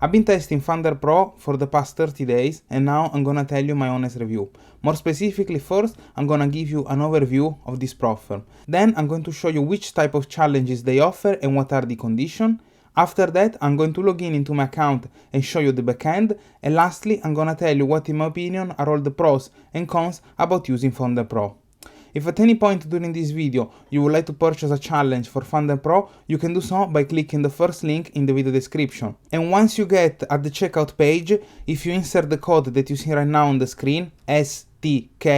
I've been testing FunderPro for the past 30 days and now I'm gonna tell you my honest review. More specifically, first I'm gonna give you an overview of this prop firm. Then I'm going to show you which type of challenges they offer and what are the conditions. After that, I'm going to log in into my account and show you the backend. And lastly, I'm gonna tell you what in my opinion are all the pros and cons about using FunderPro. If at any point during this video you would like to purchase a challenge for FunderPro, you can do so by clicking the first link in the video description. And once you get at the checkout page, if you insert the code that you see right now on the screen, STKTRD,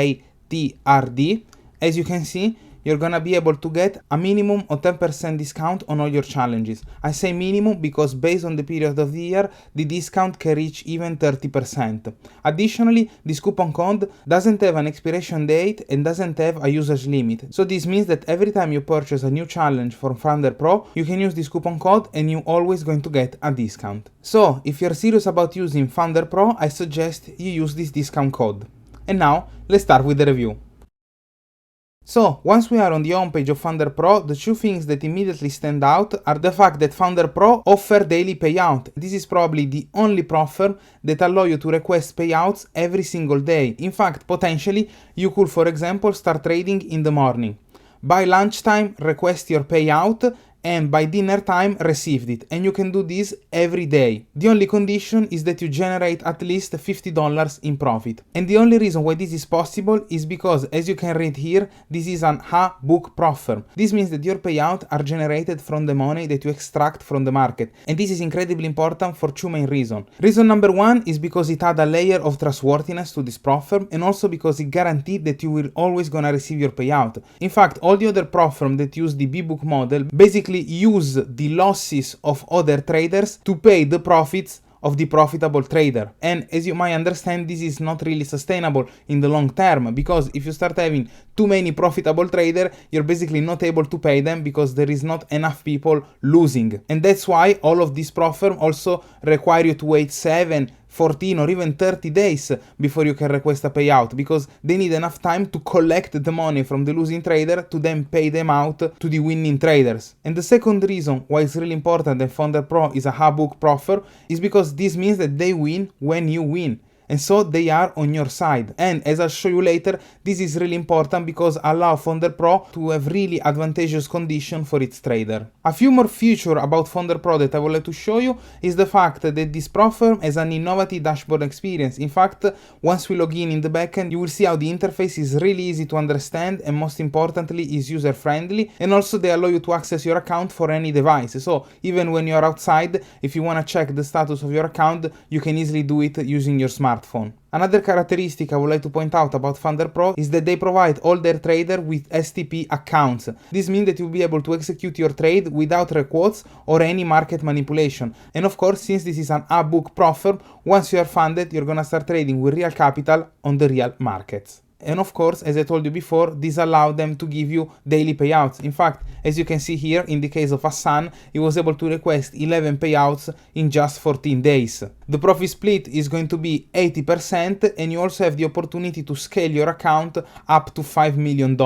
as you can see, you're gonna be able to get a minimum of 10% discount on all your challenges. I say minimum because based on the period of the year, the discount can reach even 30%. Additionally, this coupon code doesn't have an expiration date and doesn't have a usage limit. So this means that every time you purchase a new challenge from FunderPro, you can use this coupon code and you're always going to get a discount. So if you're serious about using FunderPro, I suggest you use this discount code. And now, let's start with the review. So, once we are on the homepage of FunderPro, the two things that immediately stand out are the fact that FunderPro offer daily payout. This is probably the only prop firm that allow you to request payouts every single day. In fact, potentially, you could, for example, start trading in the morning. By lunchtime, request your payout, and by dinner time received it, and you can do this every day. The only condition is that you generate at least $50 in profit. And the only reason why this is possible is because, as you can read here, this is an A-book prop firm. This means that your payout are generated from the money that you extract from the market. And this is incredibly important for two main reasons. Reason number one is because it adds a layer of trustworthiness to this prop firm, and also because it guarantees that you will always gonna receive your payout. In fact, all the other prop firms that use the B-book model basically use the losses of other traders to pay the profits of the profitable trader. And as you might understand, this is not really sustainable in the long term, because if you start having too many profitable traders, you're basically not able to pay them because there is not enough people losing. And that's why all of these prop firms also require you to wait 7, 14 or even 30 days before you can request a payout, because they need enough time to collect the money from the losing trader to then pay them out to the winning traders. And the second reason why it's really important that FunderPro is a hub-book prop firm is because this means that they win when you win. And so they are on your side. And as I'll show you later, this is really important because allow FunderPro to have really advantageous conditions for its trader. A few more features about FunderPro that I would like to show you is the fact that this prop firm has an innovative dashboard experience. In fact, once we log in the backend, you will see how the interface is really easy to understand and most importantly is user friendly, and also they allow you to access your account for any device. So even when you're outside, if you want to check the status of your account, you can easily do it using your smartphone. Another characteristic I would like to point out about FunderPro is that they provide all their traders with STP accounts. This means that you'll be able to execute your trade without requotes or any market manipulation. And of course, since this is an A-book prop firm, once you are funded, you're gonna start trading with real capital on the real markets. And of course, as I told you before, this allows them to give you daily payouts. In fact, as you can see here, in the case of Hassan, he was able to request 11 payouts in just 14 days. The profit split is going to be 80%, and you also have the opportunity to scale your account up to $5 million.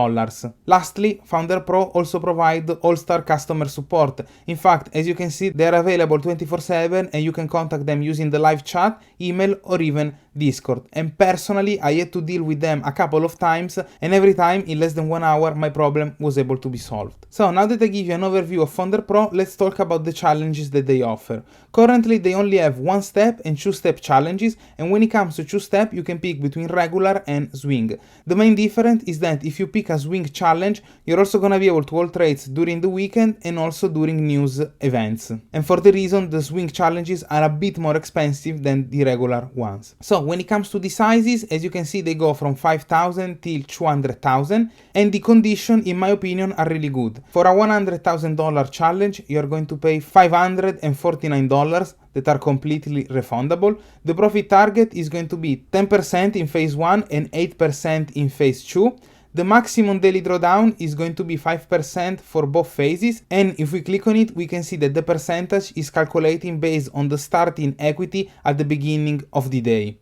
Lastly, FunderPro also provides all-star customer support. In fact, as you can see, they are available 24/7 and you can contact them using the live chat, email or even Discord. And personally, I had to deal with them a couple of times, and every time in less than 1 hour my problem was able to be solved. So now that I give you an overview of FunderPro, let's talk about the challenges that they offer. Currently they only have 1-step and 2-step challenges, and when it comes to 2-step you can pick between regular and swing. The main difference is that if you pick a swing challenge, you're also gonna be able to hold trades during the weekend and also during news events. And for the reason, the swing challenges are a bit more expensive than the regular ones. So when it comes to the sizes, as you can see, they go from 5,000 till 200,000, and the conditions, in my opinion, are really good. For a $100,000 challenge, you're going to pay $549 that are completely refundable. The profit target is going to be 10% in phase 1 and 8% in phase 2. The maximum daily drawdown is going to be 5% for both phases, and if we click on it, we can see that the percentage is calculating based on the starting equity at the beginning of the day.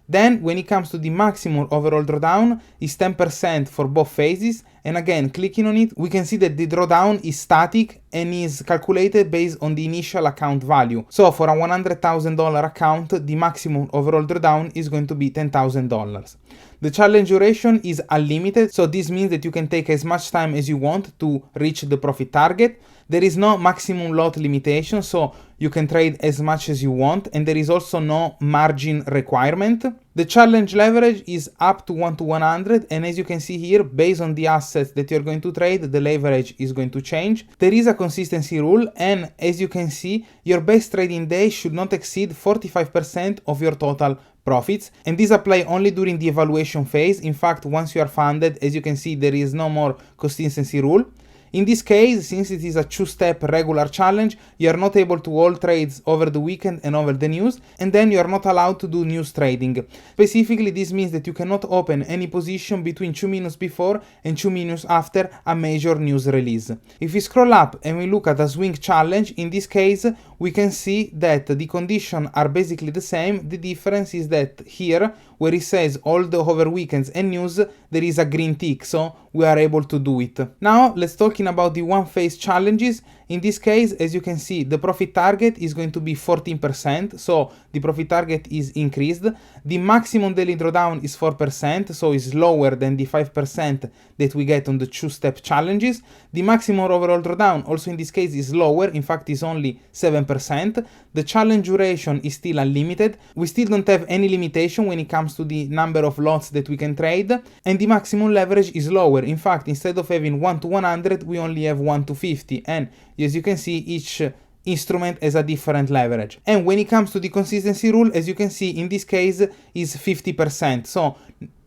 Then, when it comes to the maximum overall drawdown, is 10% for both phases, and again, clicking on it, we can see that the drawdown is static and is calculated based on the initial account value. So for a $100,000 account, the maximum overall drawdown is going to be $10,000. The challenge duration is unlimited, so this means that you can take as much time as you want to reach the profit target. There is no maximum lot limitation, so you can trade as much as you want, and there is also no margin requirement. The challenge leverage is up to 1 to 100, and as you can see here, based on the assets that you're going to trade, the leverage is going to change. There is a consistency rule, and as you can see, your best trading day should not exceed 45% of your total profits, and these apply only during the evaluation phase. In fact, once you are funded, as you can see, there is no more consistency rule. In this case, since it is a two-step regular challenge, you are not able to hold trades over the weekend and over the news, and then you are not allowed to do news trading. Specifically, this means that you cannot open any position between 2 minutes before and 2 minutes after a major news release. If we scroll up and we look at a swing challenge, in this case, we can see that the conditions are basically the same. The difference is that here, where it says hold over weekends and news, there is a green tick, so we are able to do it. Now, let's talk about the one phase challenges. In this case, as you can see, the profit target is going to be 14%, so the profit target is increased. The maximum daily drawdown is 4%, so it's lower than the 5% that we get on the two-step challenges. The maximum overall drawdown also in this case is lower, in fact is only 7%. The challenge duration is still unlimited. We still don't have any limitation when it comes to the number of lots that we can trade, and the maximum leverage is lower. In fact, instead of having 1 to 100, we only have 1 to 50, and as you can see, each instrument has a different leverage. And when it comes to the consistency rule, as you can see, in this case is 50%, so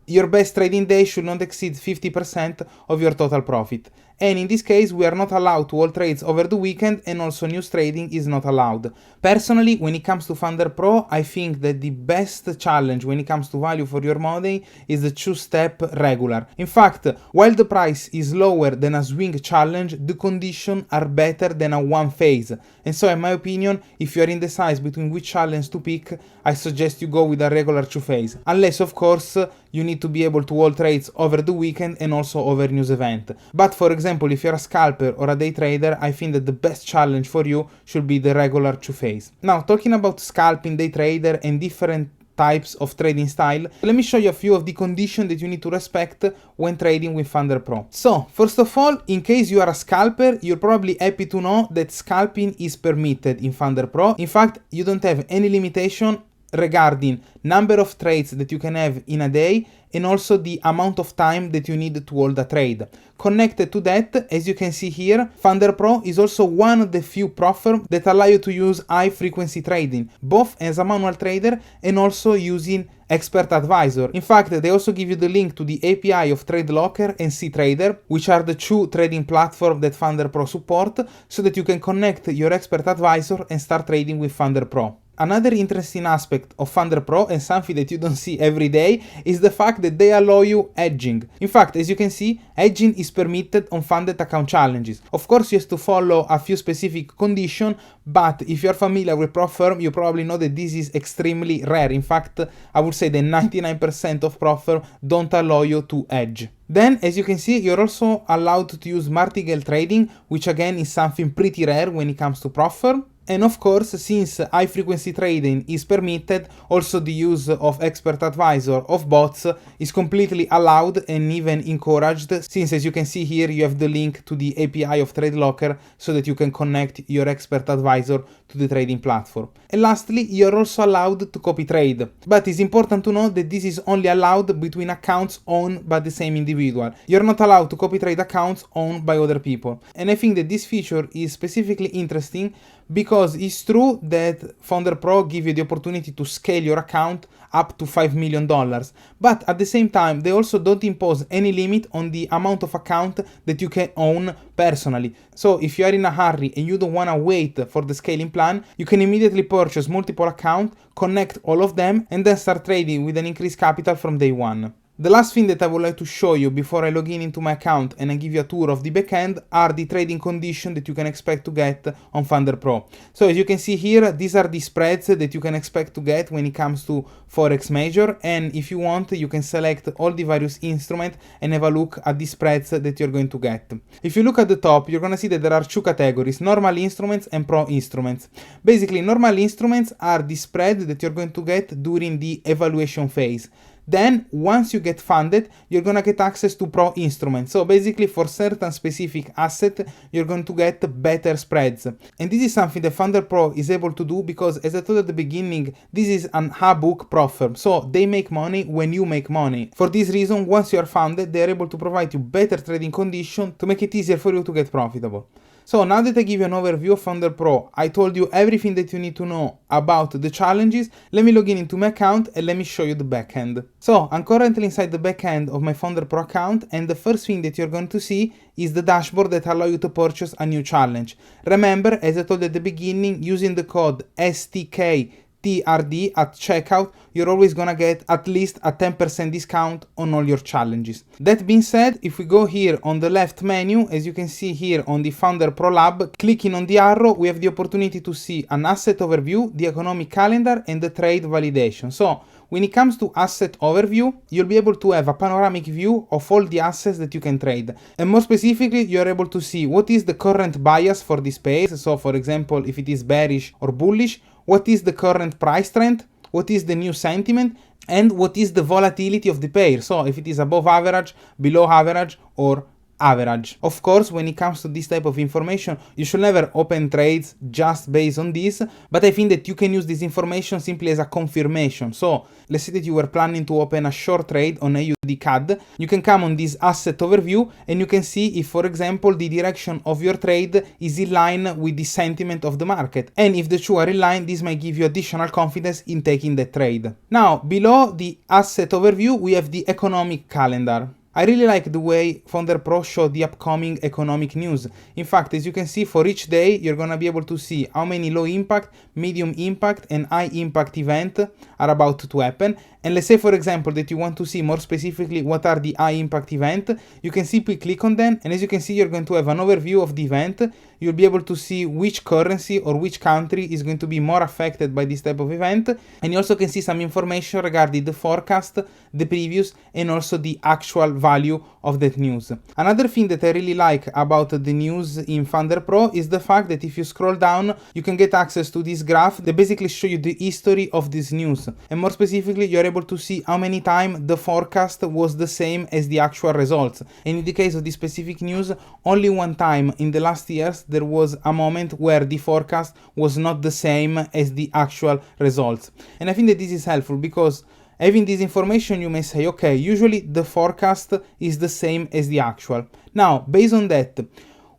your best trading day should not exceed 50% of your total profit. And in this case, we are not allowed to hold trades over the weekend, and also news trading is not allowed. Personally, when it comes to FunderPro, I think that the best challenge when it comes to value for your money is the two-step regular. In fact, while the price is lower than a swing challenge, the conditions are better than a one phase. And so, in my opinion, if you are indecisive between which challenge to pick, I suggest you go with a regular two phase. Unless, of course, you need to be able to hold trades over the weekend and also over news event. But for example, if you're a scalper or a day trader, I think that the best challenge for you should be the regular two phase. Now, talking about scalping, day trader, and different types of trading style, let me show you a few of the conditions that you need to respect when trading with FunderPro. So, first of all, in case you are a scalper, you're probably happy to know that scalping is permitted in FunderPro. In fact, you don't have any limitation regarding number of trades that you can have in a day, and also the amount of time that you need to hold a trade. Connected to that, as you can see here, FunderPro is also one of the few platforms that allow you to use high frequency trading, both as a manual trader and also using expert advisor. In fact, they also give you the link to the API of TradeLocker and CTrader, which are the two trading platforms that FunderPro support, so that you can connect your expert advisor and start trading with FunderPro. Another interesting aspect of FunderPro, and something that you don't see every day, is the fact that they allow you hedging. In fact, as you can see, hedging is permitted on funded account challenges. Of course, you have to follow a few specific conditions, but if you're familiar with prop firm, you probably know that this is extremely rare. In fact, I would say that 99% of prop firm don't allow you to hedge. Then, as you can see, you're also allowed to use martingale trading, which again is something pretty rare when it comes to prop firm. And of course, since high frequency trading is permitted, also the use of expert advisor of bots is completely allowed and even encouraged, since as you can see here, you have the link to the API of TradeLocker so that you can connect your expert advisor to the trading platform. And lastly, you're also allowed to copy trade. But it's important to know that this is only allowed between accounts owned by the same individual. You're not allowed to copy trade accounts owned by other people. And I think that this feature is specifically interesting because it's true that FunderPro give you the opportunity to scale your account up to $5 million. But at the same time, they also don't impose any limit on the amount of account that you can own personally. So if you are in a hurry and you don't want to wait for the scaling plan, you can immediately purchase multiple accounts, connect all of them, and then start trading with an increased capital from day one. The last thing that I would like to show you before I log in into my account and I give you a tour of the backend are the trading conditions that you can expect to get on FunderPro. So as you can see here, these are the spreads that you can expect to get when it comes to Forex Major, and if you want, you can select all the various instruments and have a look at the spreads that you're going to get. If you look at the top, you're going to see that there are two categories, normal instruments and pro instruments. Basically, normal instruments are the spread that you're going to get during the evaluation phase. Then, once you get funded, you're gonna get access to pro instruments. So basically, for certain specific asset, you're going to get better spreads. And this is something that FunderPro is able to do because, as I told at the beginning, this is an hub-hook prop firm. So they make money when you make money. For this reason, once you are funded, they are able to provide you better trading conditions to make it easier for you to get profitable. So now that I give you an overview of FunderPro, I told you everything that you need to know about the challenges, let me log in into my account and let me show you the backend. So I'm currently inside the backend of my FunderPro account, and the first thing that you're going to see is the dashboard that allows you to purchase a new challenge. Remember, as I told at the beginning, using the code STKTRD at checkout, you're always gonna get at least a 10% discount on all your challenges. That being said, if we go here on the left menu, as you can see here on the FunderPro Lab, clicking on the arrow, we have the opportunity to see an asset overview, the economic calendar, and the trade validation. So when it comes to asset overview, you'll be able to have a panoramic view of all the assets that you can trade. And more specifically, you're able to see what is the current bias for this space. So for example, if it is bearish or bullish, what is the current price trend, what is the new sentiment, and what is the volatility of the pair. So if it is above average, below average, or average. Of course, when it comes to this type of information, you should never open trades just based on this, but I think that you can use this information simply as a confirmation. So let's say that you were planning to open a short trade on AUD CAD, you can come on this asset overview and you can see if, for example, the direction of your trade is in line with the sentiment of the market. And if the two are in line, this might give you additional confidence in taking the trade. Now, below the asset overview, we have the economic calendar. I really like the way FunderPro showed the upcoming economic news. In fact, as you can see, for each day, you're gonna be able to see how many low impact, medium impact, and high impact events are about to happen. And let's say, for example, that you want to see more specifically what are the high impact events, you can simply click on them, and as you can see, you're going to have an overview of the event. You'll be able to see which currency or which country is going to be more affected by this type of event, and you also can see some information regarding the forecast, the previews, and also the actual value of that news. Another thing that I really like about the news in FunderPro is the fact that if you scroll down, you can get access to this graph that basically show you the history of this news, and more specifically, you're able to see how many times the forecast was the same as the actual results. And in the case of this specific news, only one time in the last years there was a moment where the forecast was not the same as the actual results. And I think that this is helpful because having this information, you may say, okay, usually the forecast is the same as the actual. Now, based on that,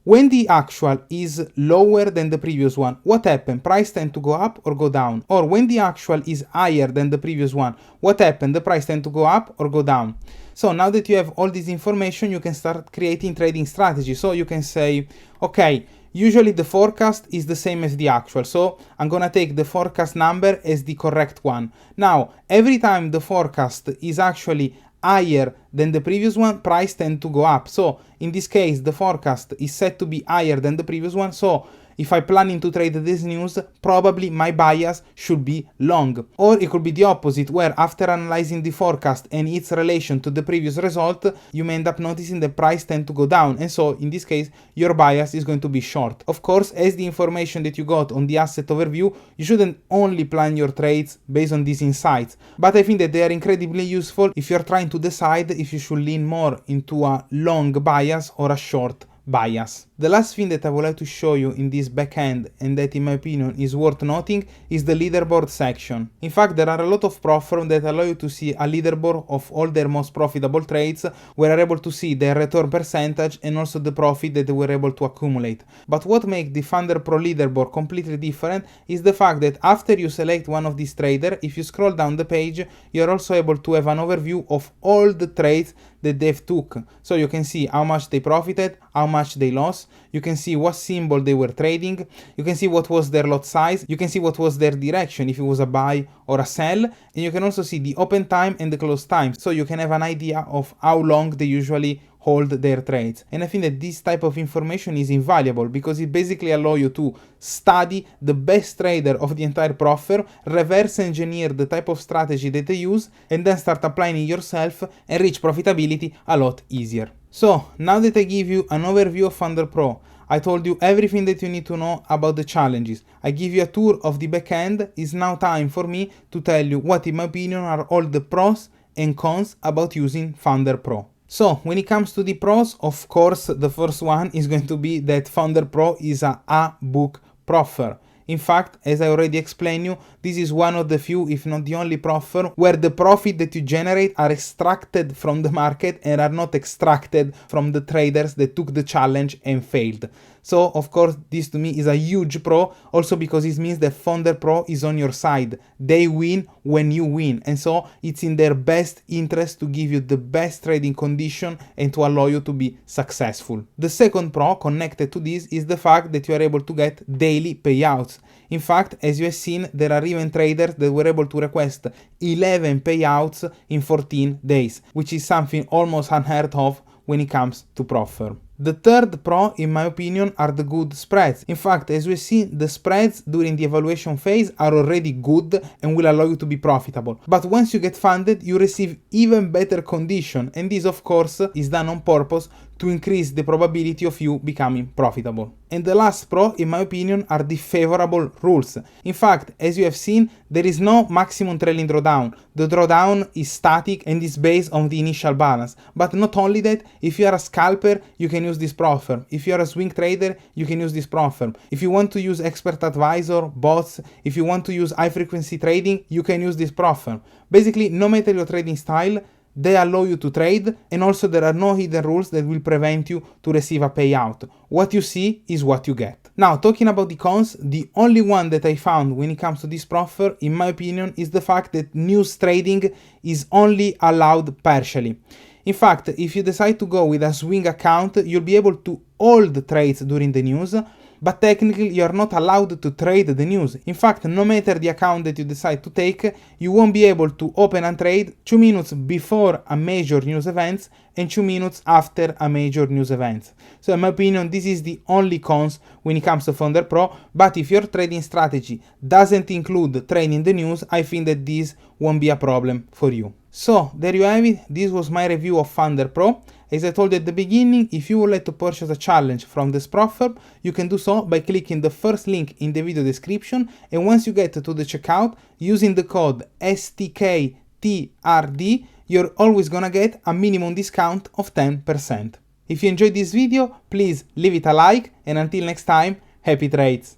when the actual is lower than the previous one, what happened? Price tend to go up or go down? Or when the actual is higher than the previous one, what happened? The price tend to go up or go down? So now that you have all this information, you can start creating trading strategies. So you can say, okay, usually the forecast is the same as the actual, so I'm gonna take the forecast number as the correct one. Now, every time the forecast is actually higher than the previous one, price tend to go up. So in this case, the forecast is set to be higher than the previous one, so if I'm planning to trade this news, probably my bias should be long. Or it could be the opposite, where after analyzing the forecast and its relation to the previous result, you may end up noticing the price tend to go down, and so in this case, your bias is going to be short. Of course, as the information that you got on the asset overview, you shouldn't only plan your trades based on these insights, but I think that they are incredibly useful if you're trying to decide if you should lean more into a long bias or a short bias. The last thing that I would like to show you in this backend, and that in my opinion is worth noting, is the leaderboard section. In fact, there are a lot of prop firms that allow you to see a leaderboard of all their most profitable trades, where you're able to see their return percentage and also the profit that they were able to accumulate. But what makes the FunderPro leaderboard completely different is the fact that after you select one of these traders, if you scroll down the page, you're also able to have an overview of all the trades that they've took. So you can see how much they profited, how much they lost. You can see what symbol they were trading. You can see what was their lot size. You can see what was their direction, if it was a buy or a sell. And you can also see the open time and the close time. So you can have an idea of how long they usually hold their trades. And I think that this type of information is invaluable because it basically allows you to study the best trader of the entire proffer, reverse engineer the type of strategy that they use, and then start applying it yourself and reach profitability a lot easier. So now that I give you an overview of FunderPro, I told you everything that you need to know about the challenges, I give you a tour of the backend, it's now time for me to tell you what in my opinion are all the pros and cons about using FunderPro. So when it comes to the pros, of course, the first one is going to be that FunderPro is a book proffer. In fact, as I already explained you, this is one of the few, if not the only proffer, where the profit that you generate are extracted from the market and are not extracted from the traders that took the challenge and failed. So, of course, this to me is a huge pro, also because it means that FunderPro is on your side. They win when you win, and so it's in their best interest to give you the best trading condition and to allow you to be successful. The second pro connected to this is the fact that you are able to get daily payouts. In fact, as you have seen, there are even traders that were able to request 11 payouts in 14 days, which is something almost unheard of when it comes to proffer. The third pro, in my opinion, are the good spreads. In fact, as we see, the spreads during the evaluation phase are already good and will allow you to be profitable. But once you get funded, you receive even better condition, and this of course is done on purpose to increase the probability of you becoming profitable. And the last pro, in my opinion, are the favorable rules. In fact, as you have seen, there is no maximum trailing drawdown. The drawdown is static and is based on the initial balance. But not only that, if you are a scalper, you can use this proffer. If you are a swing trader, you can use this proffer. If you want to use expert advisor, bots, if you want to use high frequency trading, you can use this proffer. Basically, no matter your trading style, they allow you to trade, and also there are no hidden rules that will prevent you to receive a payout. What you see is what you get. Now, talking about the cons, the only one that I found when it comes to this proffer, in my opinion, is the fact that news trading is only allowed partially. In fact, if you decide to go with a swing account, you'll be able to hold trades during the news, but technically you are not allowed to trade the news. In fact, no matter the account that you decide to take, you won't be able to open and trade 2 minutes before a major news event and 2 minutes after a major news event. So in my opinion, this is the only cons when it comes to FunderPro, but if your trading strategy doesn't include trading the news, I think that this won't be a problem for you. So there you have it, this was my review of FunderPro. As I told you at the beginning, if you would like to purchase a challenge from this proffer, you can do so by clicking the first link in the video description, and once you get to the checkout, using the code STKTRD, you're always gonna get a minimum discount of 10%. If you enjoyed this video, please leave it a like, and until next time, happy trades!